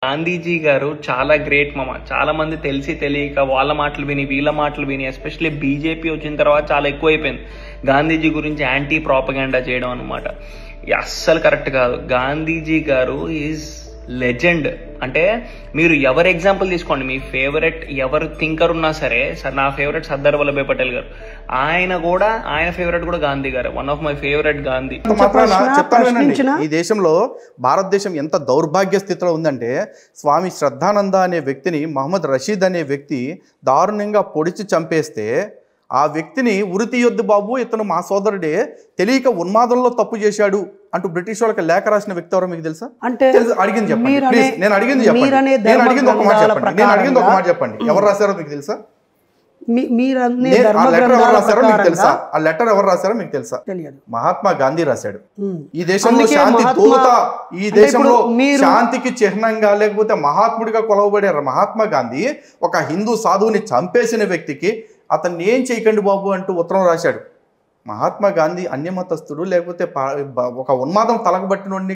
గాంధీజీ గారు చాలా గ్రేట్ మామ. చాలా మంది తెలిసి తెలియక వాళ్ళ మాటలు విని వీళ్ళ మాటలు విని ఎస్పెషల్లీ బీజేపీ వచ్చిన తర్వాత చాలా ఎక్కువైపోయింది గాంధీజీ గురించి యాంటీ ప్రాపగాండా చేయడం అనమాట. అస్సలు కరెక్ట్ కాదు. గాంధీజీ గారు ఈజ్ లెజెండ్. అంటే మీరు ఎవరు ఎగ్జాంపుల్ తీసుకోండి, మీ ఫేవరెట్ ఎవరు థింకర్ ఉన్నా సరే, నా ఫేవరెట్ సర్దార్ వల్లభాయ్ పటేల్ గారు, ఆయన ఫేవరెట్ కూడా గాంధీ గారు. One of my favourite Gandhi. ఈ దేశంలో భారతదేశం ఎంత దౌర్భాగ్య స్థితిలో ఉందంటే, స్వామి శ్రద్ధానంద అనే వ్యక్తిని మహమ్మద్ రషీద్ అనే వ్యక్తి దారుణంగా పొడిచి చంపేస్తే ఆ వ్యక్తిని ఉరి తీయొద్దు బాబు, ఇతను మా సోదరుడే, తెలియక ఉన్మాదంలో తప్పు చేశాడు అంటూ బ్రిటిష్ వాళ్ళకి లేఖ రాసిన వ్యక్తి ఎవరో మీకు తెలుసా? అంటే అడిగింది చెప్పండి ప్లీజ్. నేను అడిగింది ఒక మాట చెప్పండి. ఎవరు రాశారో మీకు తెలుసా? ఆ లెటర్ ఎవరు రాశారో మీకు తెలుసా? ఆ లెటర్ ఎవరు రాశారో మీకు తెలుసా? మహాత్మా గాంధీ రాశాడు. ఈ దేశంలో శాంతి దూత, ఈ దేశంలో శాంతికి చిహ్నంగా లేకపోతే మహాత్ముడిగా కొలవబడే మహాత్మా గాంధీ ఒక హిందూ సాధువుని చంపేసిన వ్యక్తికి అతన్ని ఏం చేయకండి బాబు అంటూ ఉత్తరం రాశాడు. మహాత్మా గాంధీ అన్యమతస్థుడు లేకపోతే ఒక ఉన్మాదం తలకబట్టినోడిని